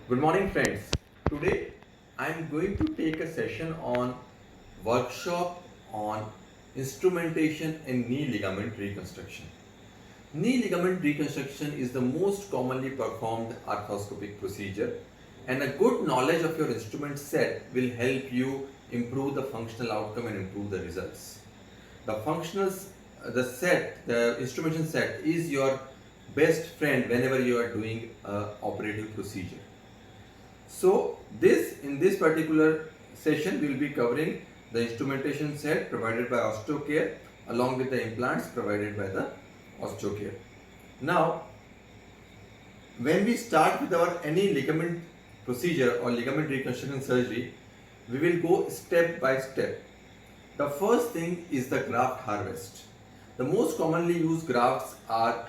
Good morning friends. Today I am going to take a session on workshop on instrumentation in knee ligament reconstruction. Knee ligament reconstruction is the most commonly performed arthroscopic procedure, and a good knowledge of your instrument set will help you improve the functional outcome and improve the results. The functionals, the instrumentation set is your best friend whenever you are doing a operative procedure. So in this particular session we will be covering the instrumentation set provided by Osteocare along with the implants provided by the Osteocare. Now when we start with our any ligament procedure or ligament reconstruction surgery, we will go step by step. The first thing is the graft harvest. The most commonly used grafts are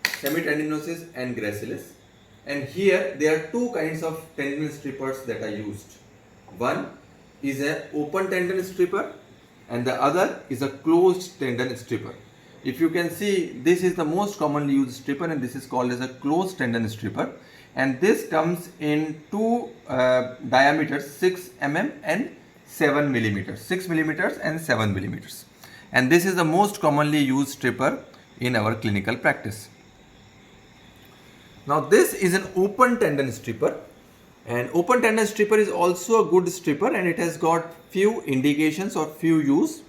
semitendinosus and gracilis. And here there are two kinds of tendon strippers that are used. One is an open tendon stripper and the other is a closed tendon stripper. If you can see, this is the most commonly used stripper and this is called as a closed tendon stripper, and this comes in two diameters, 6 mm and 7 millimeters, 6 millimeters and 7 millimeters. And this is the most commonly used stripper in our clinical practice. Now this is an open tendon stripper, and open tendon stripper is also a good stripper and it has got few indications or few use.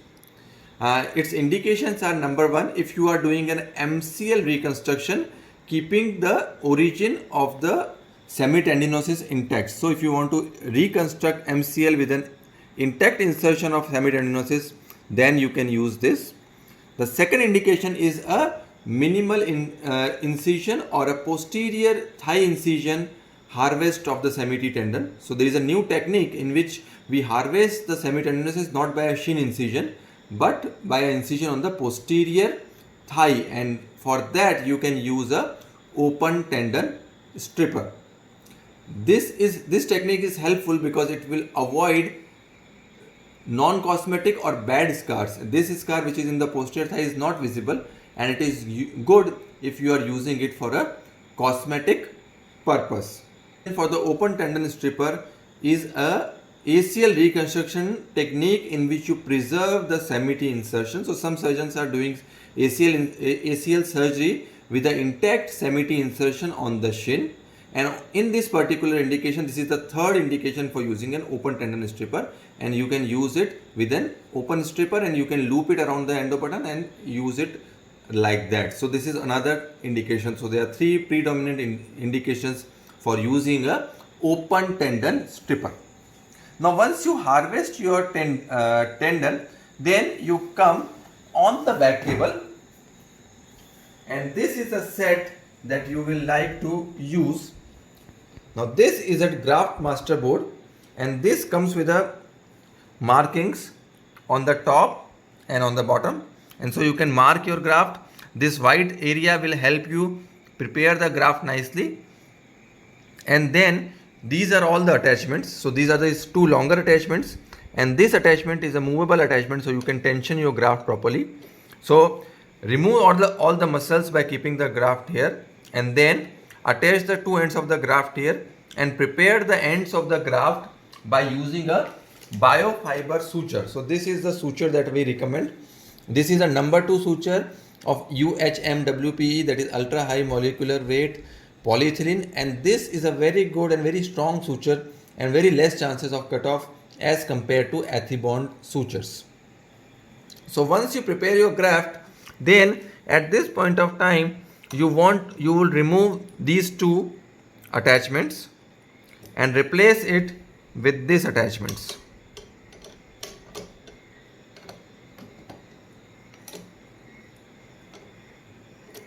Its indications are: number one, if you are doing an MCL reconstruction keeping the origin of the semitendinosus intact. So if you want to reconstruct MCL with an intact insertion of semitendinosus, then you can use this. The second indication is a minimal incision or a posterior thigh incision harvest of the semity tendon. So there is a new technique in which we harvest the semitendinosus not by a shin incision but by an incision on the posterior thigh, and for that you can use a open tendon stripper. This technique is helpful because it will avoid non-cosmetic or bad scars. This scar which is in the posterior thigh is not visible, and it is good if you are using it for a cosmetic purpose. For the open tendon stripper is a ACL reconstruction technique in which you preserve the semity insertion. So some surgeons are doing ACL surgery with the intact semity insertion on the shin, and in this particular indication, this is the third indication for using an open tendon stripper, and you can use it with an open stripper and you can loop it around the endo button and use it like that. So this is another indication. So there are three predominant indications for using a open tendon stripper. Now once you harvest your tendon, then you come on the back table, and this is a set that you will like to use. Now this is a graft master board, and this comes with a markings on the top and on the bottom, and so you can mark your graft. This white area will help you prepare the graft nicely, and then these are all the attachments. So these are these two longer attachments, and this attachment is a movable attachment, so you can tension your graft properly. So remove all the muscles by keeping the graft here, and then attach the two ends of the graft here and prepare the ends of the graft by using a biofiber suture. So this is the suture that we recommend. This is a number 2 suture of UHMWPE, that is ultra high molecular weight polyethylene, and this is a very good and very strong suture and very less chances of cut off as compared to Athibond sutures. So once you prepare your graft, then at this point of time you will remove these two attachments and replace it with these attachments.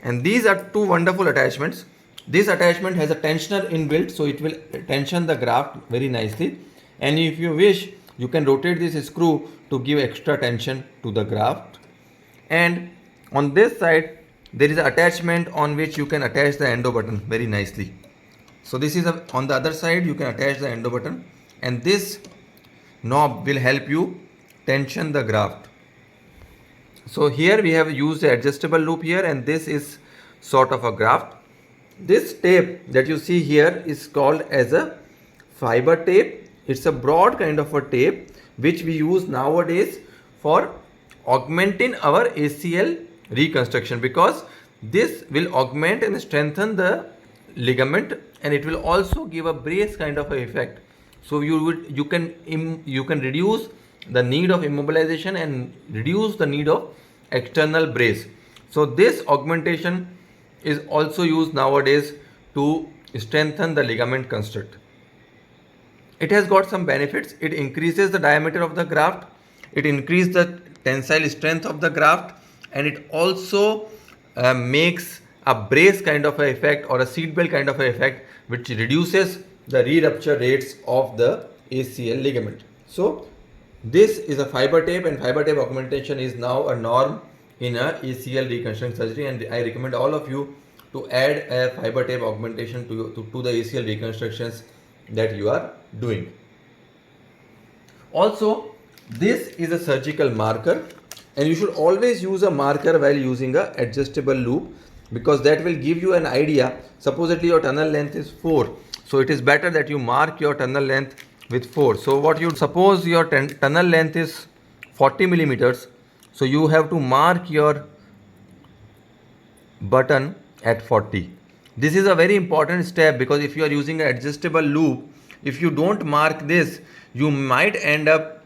And these are two wonderful attachments. This attachment has a tensioner inbuilt, so it will tension the graft very nicely, and if you wish you can rotate this screw to give extra tension to the graft. And on this side there is an attachment on which you can attach the endo button very nicely. So this is on the other side you can attach the endo button, and this knob will help you tension the graft. So here we have used the adjustable loop here, and this is sort of a graft. This tape that you see here is called as a fiber tape. It's a broad kind of a tape which we use nowadays for augmenting our ACL reconstruction, because this will augment and strengthen the ligament, and it will also give a brace kind of a effect. So you can reduce the need of immobilization and reduce the need of external brace. So this augmentation is also used nowadays to strengthen the ligament construct. It has got some benefits. It increases the diameter of the graft, it increases the tensile strength of the graft, and it also makes a brace kind of a effect or a seatbelt kind of a effect, which reduces the re-rupture rates of the ACL ligament. So this is a fiber tape, and fiber tape augmentation is now a norm in a ACL reconstruction surgery, and I recommend all of you to add a fiber tape augmentation to the ACL reconstructions that you are doing. Also, this is a surgical marker, and you should always use a marker while using a adjustable loop, because that will give you an idea. Supposedly your tunnel length is 4, so it is better that you mark your tunnel length with 4. So what you suppose your tunnel length is 40 millimeters, so you have to mark your button at 40. This is a very important step, because if you are using an adjustable loop, if you don't mark this, you might end up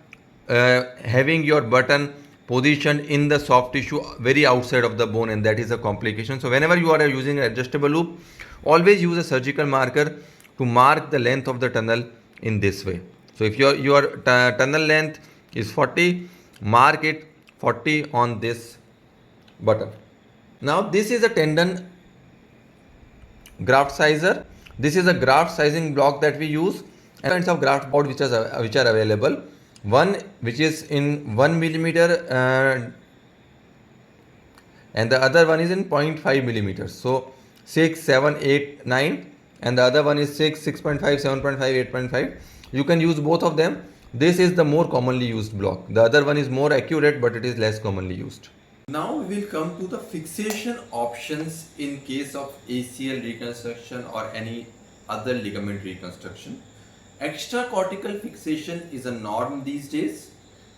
having your button positioned in the soft tissue very outside of the bone, and that is a complication. So whenever you are using an adjustable loop, always use a surgical marker to mark the length of the tunnel in this way. So if your tunnel length is 40, mark it 40 on this button. Now this is a tendon graft sizer. This is a graft sizing block that we use, and kinds of graft board which are available. One which is in 1 millimeter and the other one is in 0.5 millimeters. So 6, 7, 8, 9, and the other one is 6, 6.5, 7.5, 8.5. You can use both of them. This is the more commonly used block. The other one is more accurate, but it is less commonly used. Now we will come to the fixation options in case of ACL reconstruction or any other ligament reconstruction. Extracortical fixation is a norm these days.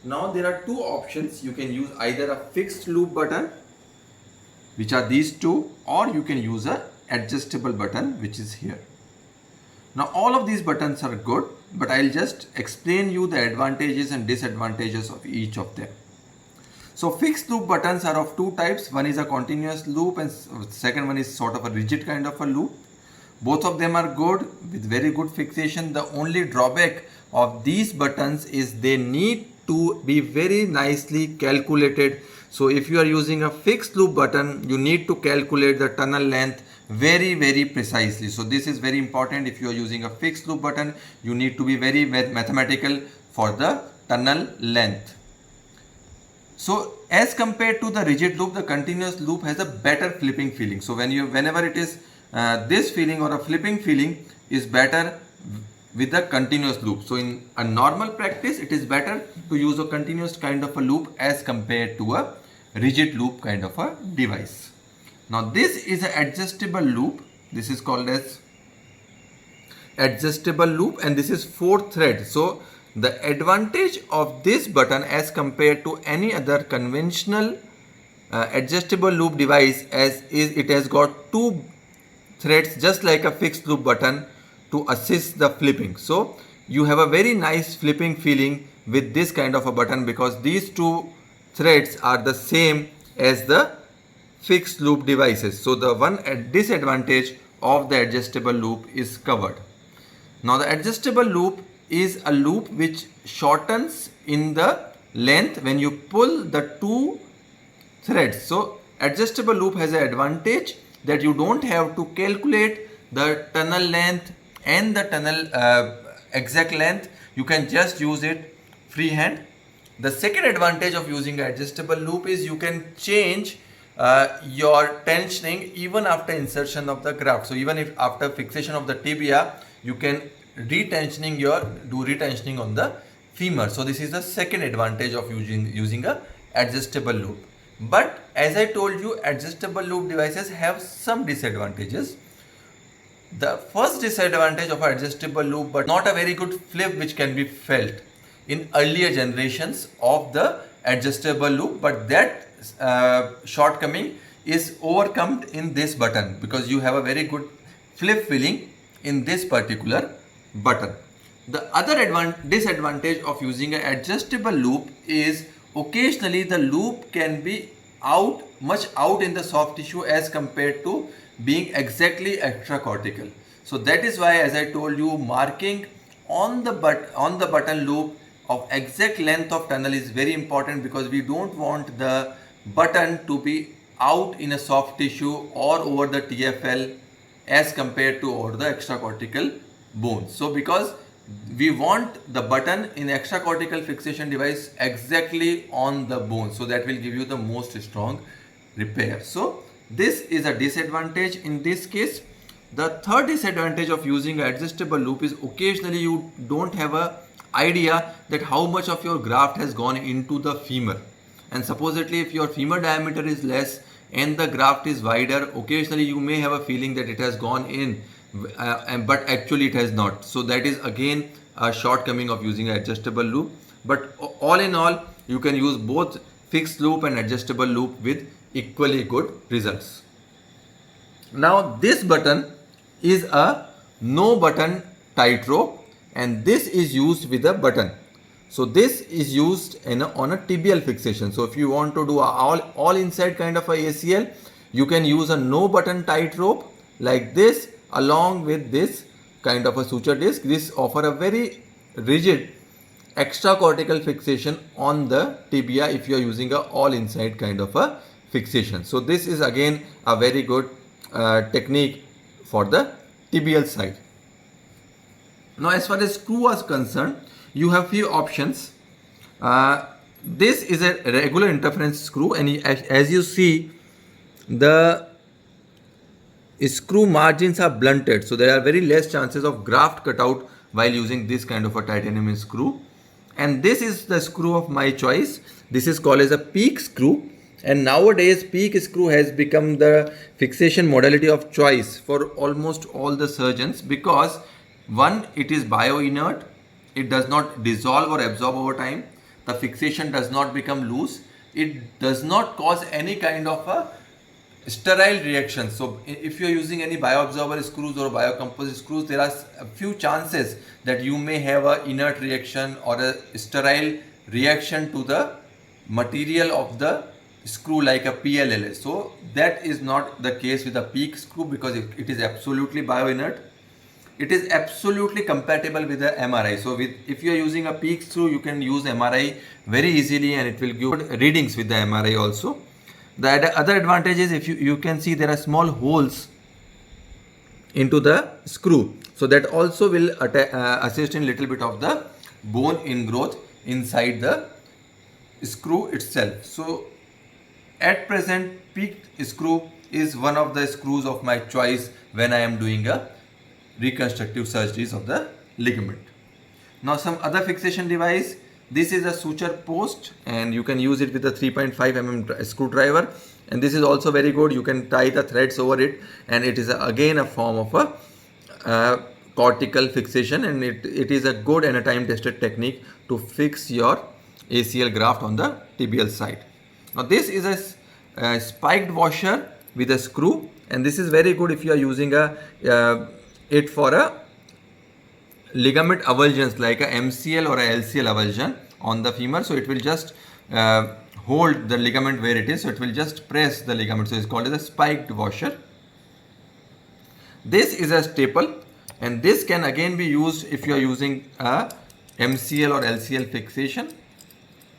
Now there are two options. You can use either a fixed loop button, which are these two, or you can use a adjustable button, which is here. Now all of these buttons are good, but I'll just explain you the advantages and disadvantages of each of them. So fixed loop buttons are of two types. One is a continuous loop, and second one is sort of a rigid kind of a loop. Both of them are good with very good fixation. The only drawback of these buttons is they need to be very nicely calculated. So if you are using a fixed loop button, you need to calculate the tunnel length very precisely. So this is very important. If you are using a fixed loop button, you need to be very mathematical for the tunnel length. So as compared to the rigid loop, the continuous loop has a better flipping feeling. So whenever it is this feeling or a flipping feeling is better with the continuous loop. So in a normal practice, it is better to use a continuous kind of a loop as compared to a rigid loop kind of a device. Now this is an adjustable loop. This is called as adjustable loop, and this is 4 thread. So the advantage of this button as compared to any other conventional adjustable loop device is it has got 2 threads just like a fixed loop button to assist the flipping. So you have a very nice flipping feeling with this kind of a button, because these 2 threads are the same as the fixed loop devices. So the one disadvantage of the adjustable loop is covered. Now the adjustable loop is a loop which shortens in the length when you pull the 2 threads. So adjustable loop has an advantage that you don't have to calculate the tunnel length and the tunnel exact length. You can just use it freehand. The second advantage of using an adjustable loop is you can change your tensioning even after insertion of the graft. So even if after fixation of the tibia, you can do retensioning on the femur. So this is the second advantage of using a adjustable loop. But as I told you, adjustable loop devices have some disadvantages. The first disadvantage of adjustable loop, but not a very good flip which can be felt in earlier generations of the adjustable loop, but that shortcoming is overcome in this button because you have a very good flip feeling in this particular button. The other disadvantage of using an adjustable loop is occasionally the loop can be much out in the soft tissue as compared to being exactly extracortical. So that is why, as I told you, marking on the button loop of exact length of tunnel is very important, because we don't want the button to be out in a soft tissue or over the TFL as compared to over the extracortical bone. So because we want the button in extracortical fixation device exactly on the bone, so that will give you the most strong repair. So this is a disadvantage in this case. The third disadvantage of using an adjustable loop is occasionally you don't have a idea that how much of your graft has gone into the femur, and supposedly if your femur diameter is less and the graft is wider, occasionally you may have a feeling that it has gone in, but actually it has not. So that is again a shortcoming of using an adjustable loop. But all in all, you can use both fixed loop and adjustable loop with equally good results. Now this button is a no button tightrope, and this is used with a button. So this is used on a tibial fixation. So if you want to do a all inside kind of a ACL, you can use a no button tightrope like this along with this kind of a suture disc. This offer a very rigid extracortical fixation on the tibia if you are using a all inside kind of a fixation. So this is again a very good technique for the tibial side. Now as far as screw was concerned, you have few options. This is a regular interference screw, and as you see, the screw margins are blunted, so there are very less chances of graft cutout while using this kind of a titanium screw. And this is the screw of my choice. This is called as a peak screw, and nowadays peak screw has become the fixation modality of choice for almost all the surgeons, because one, it is bio-inert, it does not dissolve or absorb over time, the fixation does not become loose, it does not cause any kind of a sterile reaction. So if you are using any bioabsorber screws or biocomposite screws, there are a few chances that you may have a inert reaction or a sterile reaction to the material of the screw like a PLLA. So that is not the case with a peak screw, because it is absolutely bio-inert. It is absolutely compatible with the MRI. So if you are using a peak screw, you can use MRI very easily, and it will give readings with the MRI also. The other advantage is, if you can see there are small holes into the screw, so that also will assist in little bit of the bone ingrowth inside the screw itself. So at present, peak screw is one of the screws of my choice when I am doing a reconstructive surgeries of the ligament. Now some other fixation device. This is a suture post, and you can use it with a 3.5 mm screwdriver, and this is also very good. You can tie the threads over it, and it is again a form of a cortical fixation, and it is a good and a time tested technique to fix your ACL graft on the tibial side. Now this is a spiked washer with a screw, and this is very good if you are using it for a ligament avulsions like a MCL or a LCL avulsion on the femur. So it will just hold the ligament where it is, so it will just press the ligament. So it's called as a spiked washer. This is a staple, and this can again be used if you are using a MCL or LCL fixation.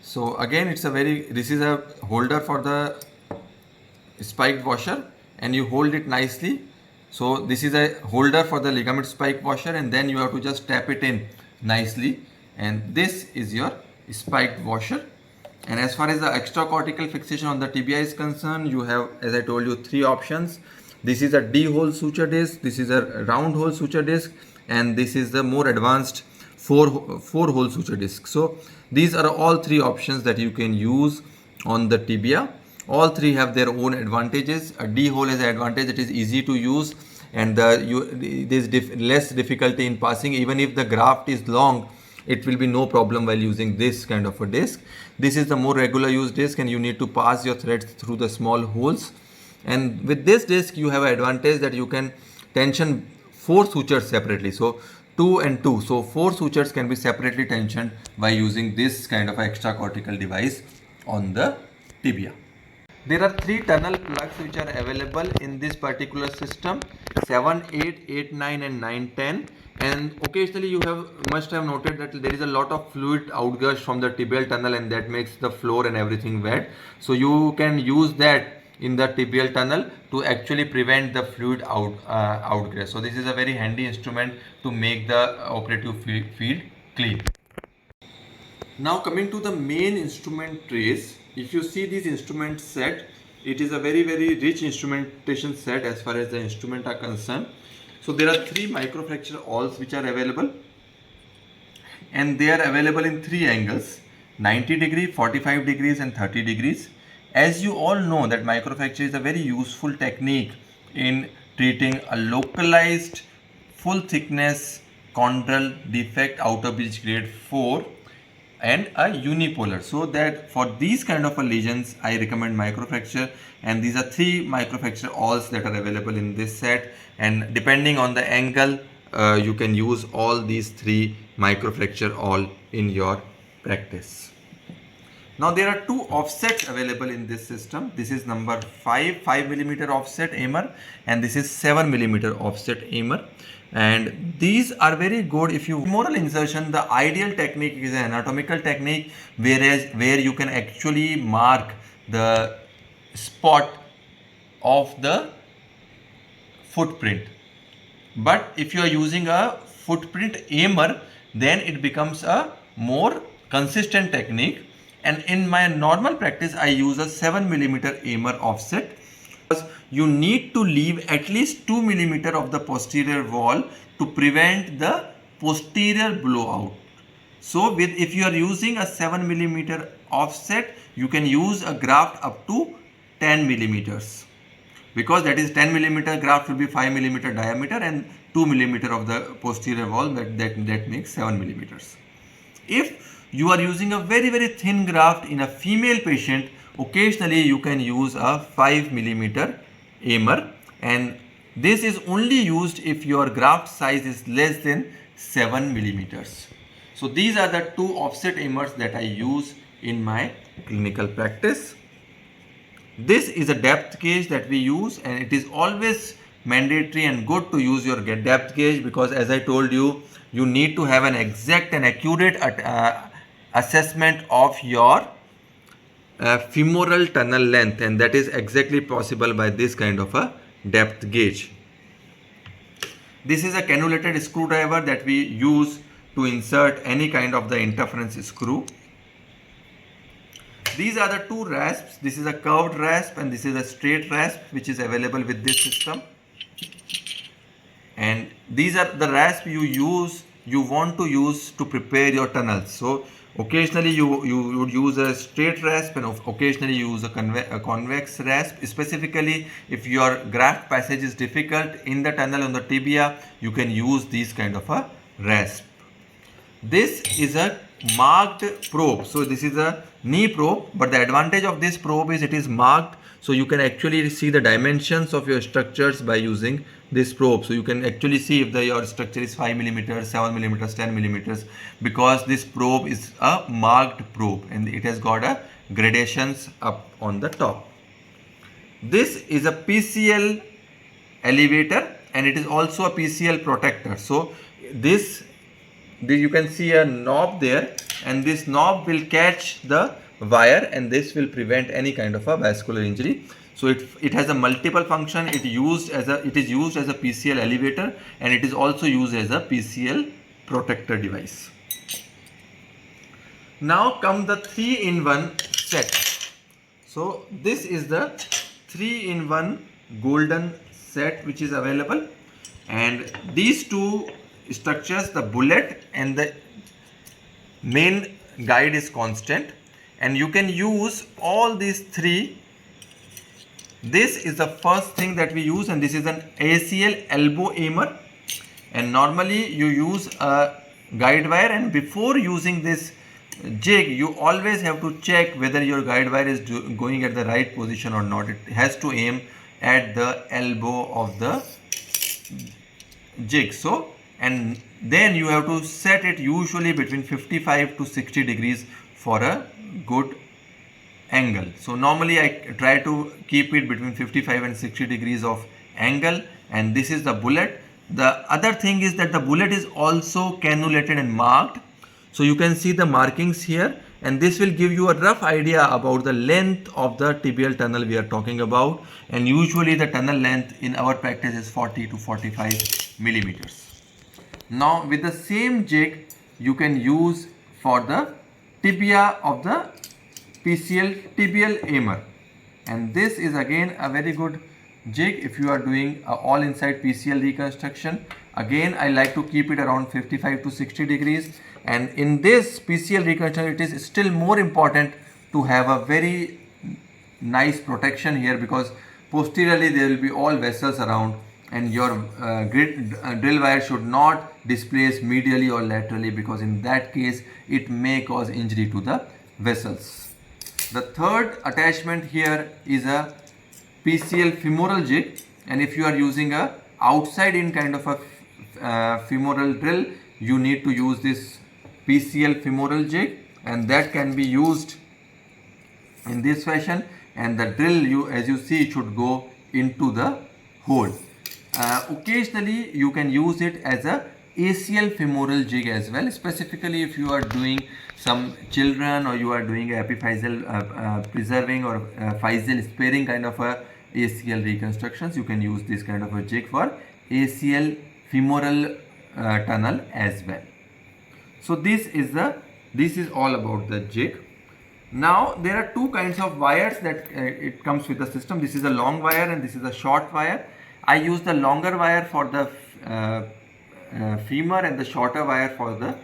So again, this is a holder for the spiked washer, and you hold it nicely. So this is a holder for the ligament spike washer, and then you have to just tap it in nicely, and this is your spiked washer. And as far as the extracortical fixation on the tibia is concerned, you have, as I told you, three options. This is a D-hole suture disc, this is a round hole suture disc, and this is the more advanced four hole suture disc. So these are all three options that you can use on the tibia. All three have their own advantages. A D-hole has an advantage, it is easy to use, and there's less difficulty in passing. Even if the graft is long, it will be no problem while using this kind of a disc. This is the more regular use disc, and you need to pass your threads through the small holes. And with this disc you have an advantage that you can tension 4 sutures separately. So 2 and 2, so 4 sutures can be separately tensioned by using this kind of extra cortical device on the tibia. There are 3 tunnel plugs which are available in this particular system: 7, 8, 8, 9 and 9, 10. And occasionally you must have noted that there is a lot of fluid outgush from the tibial tunnel, and that makes the floor and everything wet. So you can use that in the tibial tunnel to actually prevent the fluid outgress. So this is a very handy instrument to make the operative field clean. Now coming to the main instrument trays, if you see this instrument set, it is a very rich instrumentation set as far as the instruments are concerned. So there are 3 microfracture awls which are available, and they are available in 3 angles: 90 degree, 45 degrees and 30 degrees. As you all know that microfracture is a very useful technique in treating a localized full thickness chondral defect out of which grade 4 and a unipolar. So that for these kind of lesions I recommend microfracture, and these are 3 microfracture awls that are available in this set, and depending on the angle you can use all these 3 microfracture awl in your practice. Now there are 2 offsets available in this system. This is number 5 mm offset aimer, and this is 7 mm offset aimer. And these are very good if you femoral insertion. The ideal technique is an anatomical technique, where you can actually mark the spot of the footprint. But if you are using a footprint aimer, then it becomes a more consistent technique. And in my normal practice I use a 7 mm aimer offset. You need to leave at least 2 mm of the posterior wall to prevent the posterior blowout. So if you are using a 7 mm offset, you can use a graft up to 10 mm, because that is 10 mm graft will be 5 mm diameter, and 2 mm of the posterior wall, that makes 7 mm. If you are using a very thin graft in a female patient, occasionally you can use a 5 mm aimer, and this is only used if your graft size is less than 7 mm. So these are the 2 offset aimers that I use in my clinical practice. This is a depth gauge that we use, and it is always mandatory and good to use your depth gauge, because as I told you, you need to have an exact and accurate assessment of your femoral tunnel length, and that is exactly possible by this kind of a depth gauge. This is a cannulated screwdriver that we use to insert any kind of the interference screw. These are the 2 rasps. This is a curved rasp and this is a straight rasp which is available with this system. And these are the rasp you want to use to prepare your tunnels. So occasionally you would use a straight rasp, and occasionally you use a convex rasp. Specifically, if your graft passage is difficult in the tunnel on the tibia, you can use these kind of a rasp. This is a marked probe. So this is a knee probe, but the advantage of this probe is it is marked, so you can actually see the dimensions of your structures by using this probe. So you can actually see if your structure is 5 mm, 7 mm, 10 mm, because this probe is a marked probe and it has got a gradations up on the top. This is a PCL elevator and it is also a PCL protector. So this you can see a knob there, and this knob will catch the wire and this will prevent any kind of a vascular injury. So it has a multiple function. It is used as a PCL elevator, and it is also used as a PCL protector device. Now come the 3-in-1 set. So this is the 3-in-1 golden set which is available, and these 2 structures, the bullet and the main guide is constant, and you can use all these 3 This is the first thing that we use, and this is an ACL elbow aimer, and normally you use a guide wire, and before using this jig you always have to check whether your guide wire is going at the right position or not. It has to aim at the elbow of the jig. So, and then you have to set it usually between 55 to 60 degrees for a good angle. So normally I try to keep it between 55 and 60 degrees of angle, and this is the bullet. The other thing is that the bullet is also cannulated and marked. So you can see the markings here, and this will give you a rough idea about the length of the tibial tunnel we are talking about. And usually the tunnel length in our practice is 40 to 45 millimeters. Now with the same jig you can use for the tibia of the PCL tibial aimer, and this is again a very good jig if you are doing all inside PCL reconstruction. Again I like to keep it around 55 to 60 degrees, and in this PCL reconstruction it is still more important to have a very nice protection here, because posteriorly there will be all vessels around, and your drill wire should not displace medially or laterally, because in that case it may cause injury to the vessels. The third attachment here is a PCL femoral jig, and if you are using a outside in kind of a femoral drill, you need to use this PCL femoral jig, and that can be used in this fashion, and the drill, as you see, should go into the hole. Occasionally you can use it as a ACL femoral jig as well, specifically if you are doing some children, or you are doing a epiphyseal preserving or physeal sparing kind of a ACL reconstructions. You can use this kind of a jig for ACL femoral tunnel as well. So this is all about the jig. Now there are two kinds of wires that it comes with the system. This is a long wire and this is a short wire. I use the longer wire for the femur and the shorter wire for the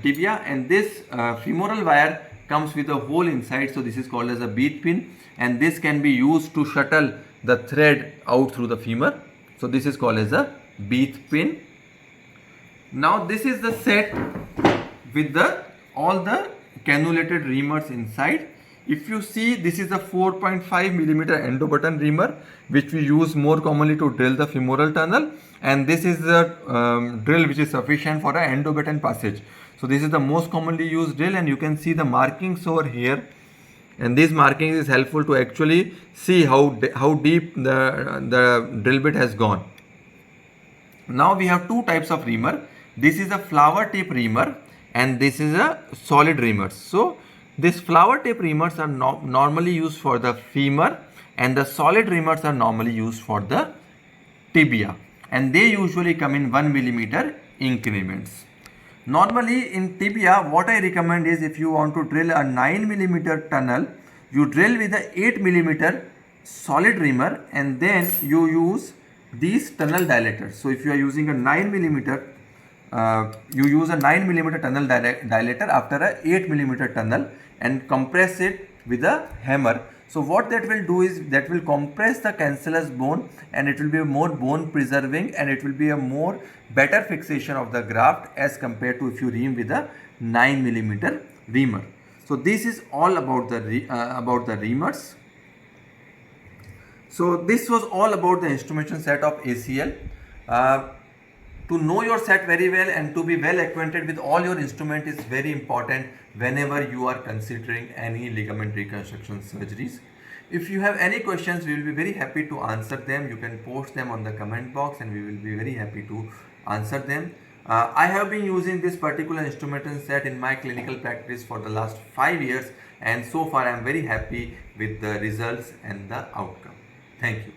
tibia, and this femoral wire comes with a hole inside, so this is called as a bead pin, and this can be used to shuttle the thread out through the femur, so this is called as a bead pin. Now this is the set with all the cannulated reamers inside. If you see, this is a 4.5 millimeter endo button reamer which we use more commonly to drill the femoral tunnel, and this is the drill which is sufficient for an endo button passage. So this is the most commonly used drill, and you can see the markings over here, and these markings is helpful to actually see how deep the drill bit has gone. Now we have two types of reamer. This is a flower tip reamer and this is a solid reamer. So these flower tip reamers are normally used for the femur, and the solid reamers are normally used for the tibia, and they usually come in 1 millimeter increments. Normally in tibia, what I recommend is, if you want to drill a 9 millimeter tunnel, you drill with a 8 millimeter solid reamer, and then you use these tunnel dilators. So if you are using a 9 millimeter, you use a 9 millimeter tunnel dilator after a 8 millimeter tunnel and compress it with a hammer. So what that will do is that will compress the cancellous bone, and it will be a more bone preserving, and it will be a more better fixation of the graft as compared to if you ream with a 9 millimeter reamer. So this is all about the reamers. So this was all about the instrumentation set of ACL. To know your set very well and to be well acquainted with all your instrument is very important whenever you are considering any ligament reconstruction surgeries. If you have any questions, we will be very happy to answer them. You can post them on the comment box and we will be very happy to answer them. I have been using this particular instrumentation set in my clinical practice for the last 5 years, and so far I am very happy with the results and the outcome. Thank you.